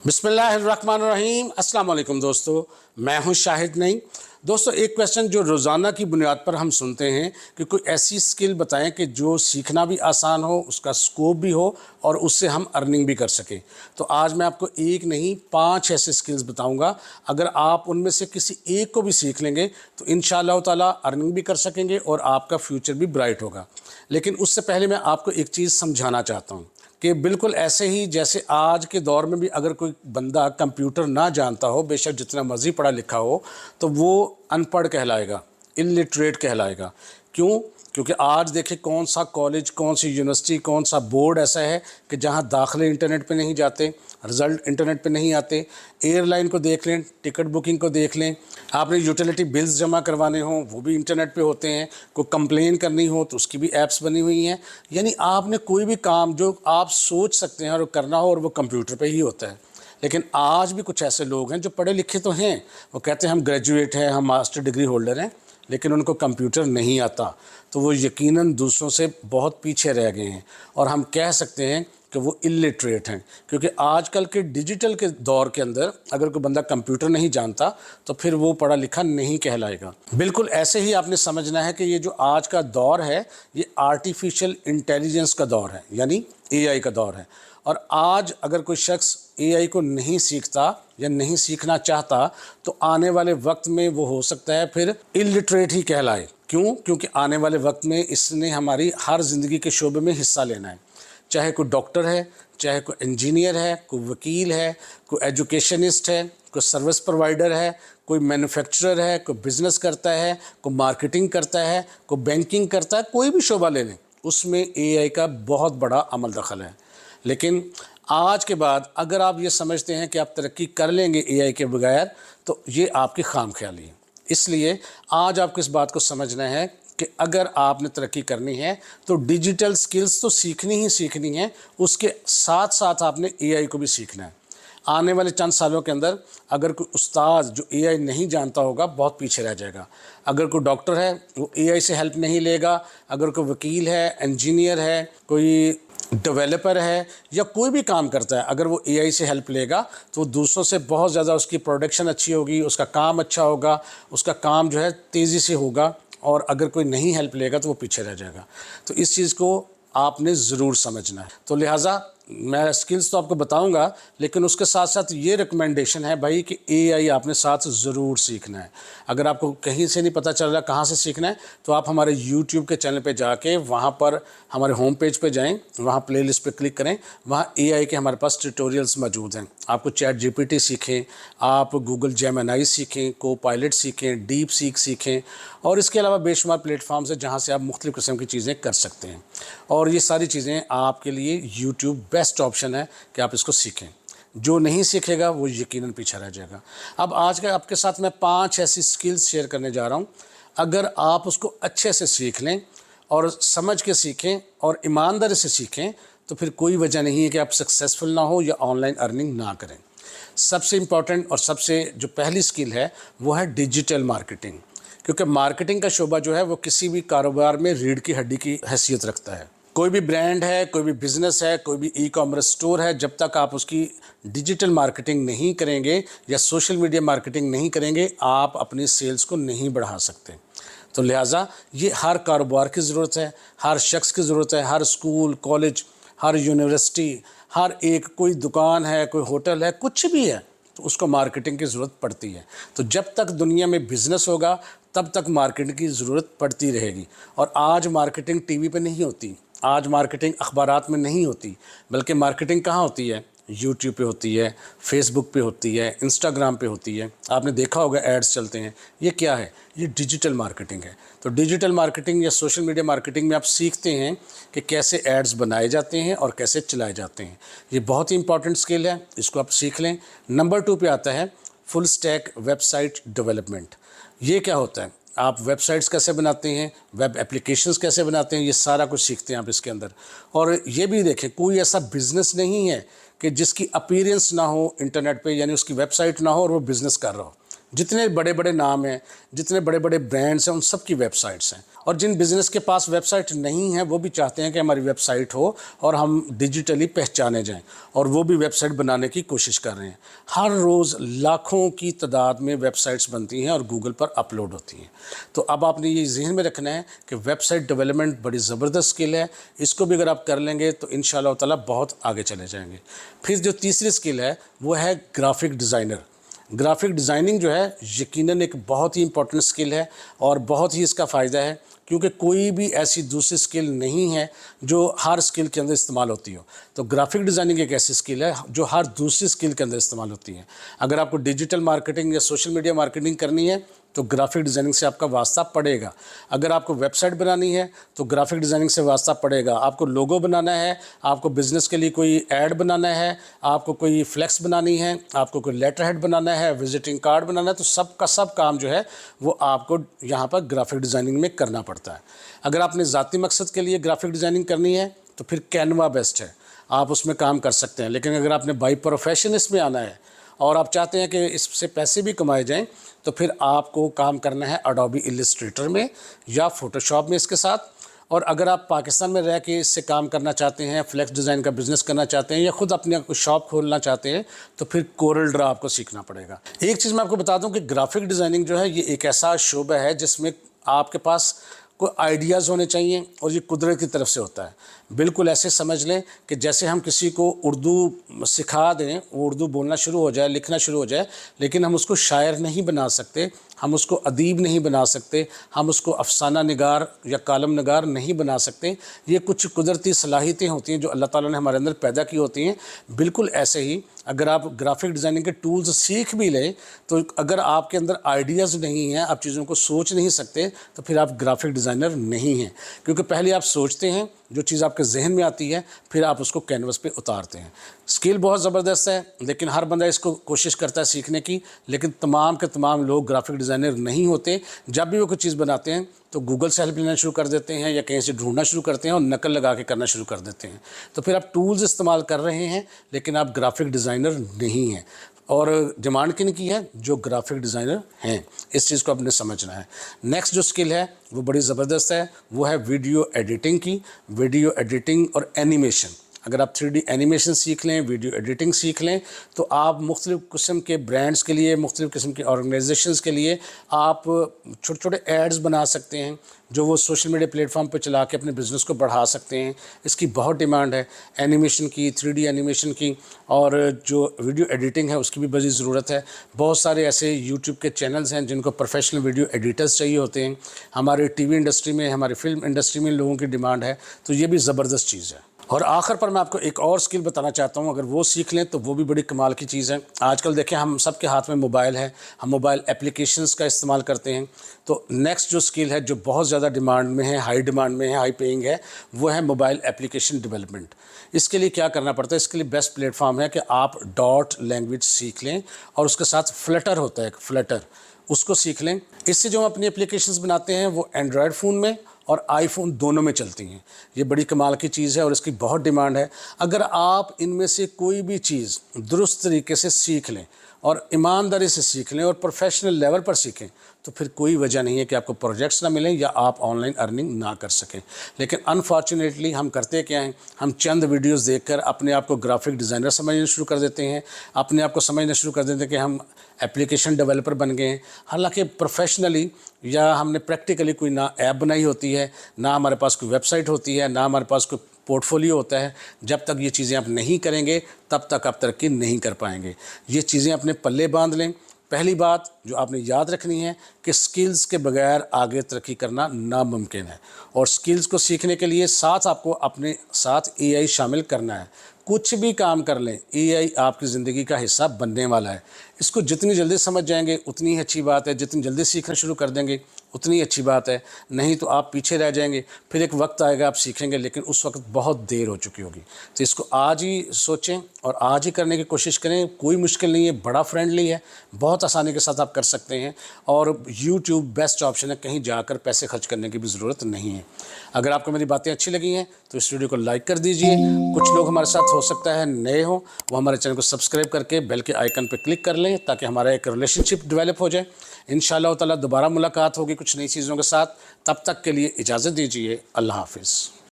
बिस्मिल्लाहिर्रहमानिर्रहीम। अस्सलाम वालेकुम दोस्तों, मैं हूं शाहिद नईम। दोस्तों, एक क्वेश्चन जो रोज़ाना की बुनियाद पर हम सुनते हैं कि कोई ऐसी स्किल बताएं कि जो सीखना भी आसान हो, उसका स्कोप भी हो और उससे हम अर्निंग भी कर सकें। तो आज मैं आपको एक नहीं 5 ऐसे स्किल्स बताऊंगा। अगर आप उनमें से किसी एक को भी सीख लेंगे तो इंशाअल्लाह ताला अर्निंग भी कर सकेंगे और आपका फ्यूचर भी ब्राइट होगा। लेकिन उससे पहले मैं आपको एक चीज़ समझाना चाहता हूँ कि बिल्कुल ऐसे ही जैसे आज के दौर में भी अगर कोई बंदा कंप्यूटर ना जानता हो, बेशक जितना मर्जी पढ़ा लिखा हो, तो वो अनपढ़ कहलाएगा, इलिटरेट कहलाएगा। क्यों? क्योंकि आज देखें कौन सा कॉलेज, कौन सी यूनिवर्सिटी, कौन सा बोर्ड ऐसा है कि जहाँ दाखिले इंटरनेट पे नहीं जाते, रिज़ल्ट इंटरनेट पे नहीं आते। एयरलाइन को देख लें, टिकट बुकिंग को देख लें, आपने यूटिलिटी बिल्स जमा करवाने हों वो भी इंटरनेट पे होते हैं, कोई कंप्लेन करनी हो तो उसकी भी ऐप्स बनी हुई हैं। यानी आपने कोई भी काम जो आप सोच सकते हैं और करना हो और वो कंप्यूटर पे ही होता है। लेकिन आज भी कुछ ऐसे लोग हैं जो पढ़े लिखे तो हैं, वो कहते हैं हम ग्रेजुएट हैं, हम मास्टर डिग्री होल्डर हैं, लेकिन उनको कंप्यूटर नहीं आता, तो वो यकीनन दूसरों से बहुत पीछे रह गए हैं और हम कह सकते हैं कि वो इलिटरेट हैं। क्योंकि आजकल के डिजिटल के दौर के अंदर अगर कोई बंदा कंप्यूटर नहीं जानता तो फिर वो पढ़ा लिखा नहीं कहलाएगा। बिल्कुल ऐसे ही आपने समझना है कि ये जो आज का दौर है ये आर्टिफिशियल इंटेलिजेंस का दौर है, यानी एआई का दौर है। और आज अगर कोई शख्स एआई को नहीं सीखता या नहीं सीखना चाहता तो आने वाले वक्त में वो हो सकता है फिर इलिटरेट ही कहलाए। क्यों? क्योंकि आने वाले वक्त में इसने हमारी हर ज़िंदगी के शोबे में हिस्सा लेना है। चाहे कोई डॉक्टर है, चाहे कोई इंजीनियर है, कोई वकील है, कोई एजुकेशनिस्ट है, कोई सर्विस प्रोवाइडर है, कोई मैन्युफैक्चरर है, कोई बिज़नेस करता है, कोई मार्केटिंग करता है, कोई बैंकिंग करता है, कोई भी शोबा ले लें उसमें एआई का बहुत बड़ा अमल दखल है। लेकिन आज के बाद अगर आप ये समझते हैं कि आप तरक्की कर लेंगे एआई के बगैर, तो ये आपकी खामख्याली है। इसलिए आज आपको इस बात को समझना है कि अगर आपने तरक्की करनी है तो डिजिटल स्किल्स तो सीखनी ही सीखनी है, उसके साथ साथ आपने एआई को भी सीखना है। आने वाले चंद सालों के अंदर अगर कोई उस्ताद जो एआई नहीं जानता होगा बहुत पीछे रह जाएगा। अगर कोई डॉक्टर है वो एआई से हेल्प नहीं लेगा, अगर कोई वकील है, इंजीनियर है, कोई डेवलपर है या कोई भी काम करता है, अगर वो एआई से हेल्प लेगा तो दूसरों से बहुत ज़्यादा उसकी प्रोडक्शन अच्छी होगी, उसका काम अच्छा होगा, उसका काम जो है तेज़ी से होगा। और अगर कोई नहीं हेल्प लेगा तो वो पीछे रह जाएगा। तो इस चीज़ को आपने ज़रूर समझना है। तो लिहाजा मैं स्किल्स तो आपको बताऊंगा, लेकिन उसके साथ साथ ये रिकमेंडेशन है भाई कि एआई आपने साथ ज़रूर सीखना है। अगर आपको कहीं से नहीं पता चल रहा कहाँ से सीखना है तो आप हमारे यूट्यूब के चैनल पे जाके वहाँ पर हमारे होम पेज पे जाएं, वहाँ प्लेलिस्ट पे क्लिक करें, वहाँ एआई के हमारे पास ट्यूटोरियल्स मौजूद हैं। आपको चैट जीपीटी सीखें, आप गूगल जेमिनी सीखें, कोपायलट सीखें, डीप सीख सीखें और इसके अलावा बेशुमार प्लेटफॉर्म्स हैं जहाँ से आप मुख्तलिफ़ किस्म की चीज़ें कर सकते हैं। और ये सारी चीज़ें आपके लिए यूट्यूब बेस्ट ऑप्शन है कि आप इसको सीखें। जो नहीं सीखेगा वो यकीनन पीछे रह जाएगा। अब आज के आपके साथ मैं 5 ऐसी स्किल्स शेयर करने जा रहा हूँ। अगर आप उसको अच्छे से सीख लें और समझ के सीखें और ईमानदारी से सीखें तो फिर कोई वजह नहीं है कि आप सक्सेसफुल ना हो या ऑनलाइन अर्निंग ना करें। सबसे इम्पॉर्टेंट और सबसे जो पहली स्किल है वो है डिजिटल मार्केटिंग। क्योंकि मार्केटिंग का शोबा जो है वो किसी भी कारोबार में रीढ़ की हड्डी की हैसियत रखता है। कोई भी ब्रांड है, कोई भी बिज़नेस है, कोई भी ई कॉमर्स स्टोर है, जब तक आप उसकी डिजिटल मार्केटिंग नहीं करेंगे या सोशल मीडिया मार्केटिंग नहीं करेंगे, आप अपनी सेल्स को नहीं बढ़ा सकते। तो लिहाजा ये हर कारोबार की ज़रूरत है, हर शख्स की ज़रूरत है, हर स्कूल, कॉलेज, हर यूनिवर्सिटी, हर एक कोई दुकान है, कोई होटल है, कुछ भी है तो उसको मार्केटिंग की ज़रूरत पड़ती है। तो जब तक दुनिया में बिज़नेस होगा तब तक मार्केटिंग की ज़रूरत पड़ती रहेगी। और आज मार्केटिंग टीवी पे नहीं होती, आज मार्केटिंग अखबारात में नहीं होती, बल्कि मार्केटिंग कहाँ होती है? यूट्यूब पे होती है, फेसबुक पे होती है, इंस्टाग्राम पे होती है। आपने देखा होगा एड्स चलते हैं। ये क्या है? ये डिजिटल मार्केटिंग है। तो डिजिटल मार्केटिंग या सोशल मीडिया मार्केटिंग में आप सीखते हैं कि कैसे एड्स बनाए जाते हैं और कैसे चलाए जाते हैं। ये बहुत ही इंपॉर्टेंट स्किल है, इसको आप सीख लें। नंबर 2 पे आता है फुल स्टैक वेबसाइट डेवलपमेंट। ये क्या होता है? आप वेबसाइट्स कैसे बनाते हैं, वेब एप्लीकेशंस कैसे बनाते हैं, ये सारा कुछ सीखते हैं आप इसके अंदर। और ये भी देखें कोई ऐसा बिज़नेस नहीं है कि जिसकी अपीयरेंस ना हो इंटरनेट पे, यानी उसकी वेबसाइट ना हो और वो बिज़नेस कर रहा हो। जितने बड़े बड़े नाम हैं, जितने बड़े बड़े ब्रांड्स हैं, उन सब की वेबसाइट्स हैं। और जिन बिज़नेस के पास वेबसाइट नहीं है वो भी चाहते हैं कि हमारी वेबसाइट हो और हम डिजिटली पहचाने जाएं, और वो भी वेबसाइट बनाने की कोशिश कर रहे हैं। हर रोज़ लाखों की तादाद में वेबसाइट्स बनती हैं और गूगल पर अपलोड होती हैं। तो अब आपने ये ज़हन में रखना है कि वेबसाइट डेवलपमेंट बड़ी ज़बरदस्त स्किल है। इसको भी अगर आप कर लेंगे तो इंशाअल्लाह ताला बहुत आगे चले जाएंगे। फिर जो तीसरी स्किल है वो है ग्राफिक डिज़ाइनर। ग्राफिक डिज़ाइनिंग जो है यकीनन एक बहुत ही इंपॉर्टेंट स्किल है और बहुत ही इसका फ़ायदा है, क्योंकि कोई भी ऐसी दूसरी स्किल नहीं है जो हर स्किल के अंदर इस्तेमाल होती हो। तो ग्राफिक डिज़ाइनिंग एक ऐसी स्किल है जो हर दूसरी स्किल के अंदर इस्तेमाल होती है। अगर आपको डिजिटल मार्केटिंग या सोशल मीडिया मार्केटिंग करनी है तो ग्राफिक डिज़ाइनिंग से आपका वास्ता पड़ेगा। अगर आपको वेबसाइट बनानी है तो ग्राफिक डिज़ाइनिंग से वास्ता पड़ेगा। आपको लोगो बनाना है, आपको बिज़नेस के लिए कोई ऐड बनाना है, आपको कोई फ्लेक्स बनानी है, आपको कोई लेटर हेड बनाना है, विजिटिंग कार्ड बनाना है, तो सब का सब काम जो है वो आपको यहाँ पर ग्राफिक डिज़ाइनिंग में करना पड़ता है। अगर आपने ज़ाती मकसद के लिए ग्राफिक डिज़ाइनिंग करनी है तो फिर कैनवा बेस्ट है, आप उसमें काम कर सकते हैं। लेकिन अगर आपने बाई प्रोफेशन इसमें आना है और आप चाहते हैं कि इससे पैसे भी कमाए जाएं, तो फिर आपको काम करना है एडोबी इलस्ट्रेटर में या फ़ोटोशॉप में इसके साथ। और अगर आप पाकिस्तान में रह के इससे काम करना चाहते हैं, फ्लेक्स डिज़ाइन का बिज़नेस करना चाहते हैं या ख़ुद अपने शॉप खोलना चाहते हैं, तो फिर कोरल ड्रा आपको सीखना पड़ेगा। एक चीज़ मैं आपको बता दूं कि ग्राफिक डिज़ाइनिंग जो है ये एक ऐसा शोबा है जिसमें आपके पास कोई आइडियाज़ होने चाहिए और ये कुदरत की तरफ से होता है। बिल्कुल ऐसे समझ लें कि जैसे हम किसी को उर्दू सिखा दें, वो उर्दू बोलना शुरू हो जाए, लिखना शुरू हो जाए, लेकिन हम उसको शायर नहीं बना सकते, हम उसको अदीब नहीं बना सकते, हम उसको अफसाना निगार या कालम निगार नहीं बना सकते। ये कुछ कुदरती सलाहियतें होती हैं जो अल्लाह ताला ने हमारे अंदर पैदा की होती हैं। बिल्कुल ऐसे ही अगर आप ग्राफिक डिज़ाइनिंग के टूल्स सीख भी लें, तो अगर आपके अंदर आइडियाज़ नहीं हैं, आप चीज़ों को सोच नहीं सकते, तो फिर आप ग्राफिक डिज़ाइनर नहीं हैं। क्योंकि पहले आप सोचते हैं, जो चीज़ आपके जहन में आती है, फिर आप उसको कैनवस पे उतारते हैं। स्किल बहुत ज़बरदस्त है, लेकिन हर बंदा इसको कोशिश करता है सीखने की, लेकिन तमाम के तमाम लोग ग्राफिक डिज़ाइनर नहीं होते। जब भी वो कोई चीज़ बनाते हैं तो गूगल से हेल्प लेना शुरू कर देते हैं या कहीं से ढूंढना शुरू करते हैं और नकल लगा के करना शुरू कर देते हैं। तो फिर आप टूल्स इस्तेमाल कर रहे हैं, लेकिन आप ग्राफिक डिज़ाइनर नहीं हैं। और डिमांड किन की है? जो ग्राफिक डिज़ाइनर हैं। इस चीज़ को आपने समझना है। नेक्स्ट जो स्किल है वो बड़ी ज़बरदस्त है, वो है वीडियो एडिटिंग की। वीडियो एडिटिंग और एनिमेशन, अगर आप 3D एनिमेशन सीख लें, वीडियो एडिटिंग सीख लें, तो आप मुख्तलिफ़ किस्म के ब्रांड्स के लिए, मुख्तलिफ़ किस्म के ऑर्गेनाइजेशंस के लिए आप छोटे छोटे एड्स बना सकते हैं जो वो सोशल मीडिया प्लेटफॉर्म पर चला के अपने बिज़नेस को बढ़ा सकते हैं। इसकी बहुत डिमांड है, एनिमेशन की, 3D एनिमेशन की, और जो वीडियो एडिटिंग है उसकी भी बड़ी ज़रूरत है। बहुत सारे ऐसे यूट्यूब के चैनल्स हैं जिनको प्रोफेशनल वीडियो एडिटर्स चाहिए होते हैं। हमारे टीवी इंडस्ट्री में, हमारी फिल्म इंडस्ट्री में लोगों की डिमांड है, तो ये भी ज़बरदस्त चीज़ है। और आखिर पर मैं आपको एक और स्किल बताना चाहता हूँ, अगर वो सीख लें तो वो भी बड़ी कमाल की चीज़ है। आजकल देखें हम सब के हाथ में मोबाइल है, हम मोबाइल एप्लीकेशंस का इस्तेमाल करते हैं। तो नेक्स्ट जो स्किल है जो बहुत ज़्यादा डिमांड में है, हाई डिमांड में है, हाई पेइंग है, वो है मोबाइल एप्लीकेशन डेवलपमेंट। इसके लिए क्या करना पड़ता है? इसके लिए बेस्ट प्लेटफॉर्म है कि आप डॉट लैंग्वेज सीख लें और उसके साथ फ्लटर होता है एक फ्लटर, उसको सीख लें। इससे जो हम अपनी एप्लीकेशंस बनाते हैं वो एंड्रॉयड फ़ोन में और आईफोन दोनों में चलती हैं। ये बड़ी कमाल की चीज़ है और इसकी बहुत डिमांड है। अगर आप इनमें से कोई भी चीज़ दुरुस्त तरीके से सीख लें और ईमानदारी से सीख लें और प्रोफेशनल लेवल पर सीखें, तो फिर कोई वजह नहीं है कि आपको प्रोजेक्ट्स ना मिलें या आप ऑनलाइन अर्निंग ना कर सकें। लेकिन अनफॉर्चुनेटली हम करते क्या हैं, हम चंद वीडियोस देखकर अपने आप को ग्राफिक डिज़ाइनर समझना शुरू कर देते हैं, अपने आप को समझना शुरू कर देते हैं कि हम एप्लीकेशन डेवलपर बन गए हैं। हालांकि प्रोफेशनली या हमने प्रैक्टिकली कोई ना ऐप बनाई होती है, ना हमारे पास कोई वेबसाइट होती है, ना हमारे पास कोई पोर्टफोलियो होता है। जब तक ये चीज़ें आप नहीं करेंगे तब तक आप तरक्की नहीं कर पाएंगे। ये चीज़ें अपने पल्ले बांध लें। पहली बात जो आपने याद रखनी है कि स्किल्स के बगैर आगे तरक्की करना नामुमकिन है, और स्किल्स को सीखने के लिए साथ आपको अपने साथ एआई शामिल करना है। कुछ भी काम कर लें, एआई आपकी ज़िंदगी का हिस्सा बनने वाला है। इसको जितनी जल्दी समझ जाएंगे उतनी ही अच्छी बात है, जितनी जल्दी सीखना शुरू कर देंगे उतनी अच्छी बात है, नहीं तो आप पीछे रह जाएंगे। फिर एक वक्त आएगा आप सीखेंगे, लेकिन उस वक्त बहुत देर हो चुकी होगी। तो इसको आज ही सोचें और आज ही करने की कोशिश करें। कोई मुश्किल नहीं है, बड़ा फ्रेंडली है, बहुत आसानी के साथ आप कर सकते हैं। और यूट्यूब बेस्ट ऑप्शन है, कहीं जाकर पैसे खर्च करने की भी ज़रूरत नहीं है। अगर आपको मेरी बातें अच्छी लगी हैं तो इस वीडियो को लाइक कर दीजिए। कुछ लोग हमारे साथ ساتھ ہو سکتا ہے نئے ہوں وہ ہمارے چینل کو سبسکرائب کر کے بیل کے آئیکن پہ کلک کر لیں تاکہ ہمارا ایک ریلیشن شپ ڈیولپ ہو جائے. انشاءاللہ تعالیٰ دوبارہ ملاقات ہوگی کچھ نئی چیزوں کے ساتھ. تب تک کے لیے اجازت دیجیے. اللہ حافظ.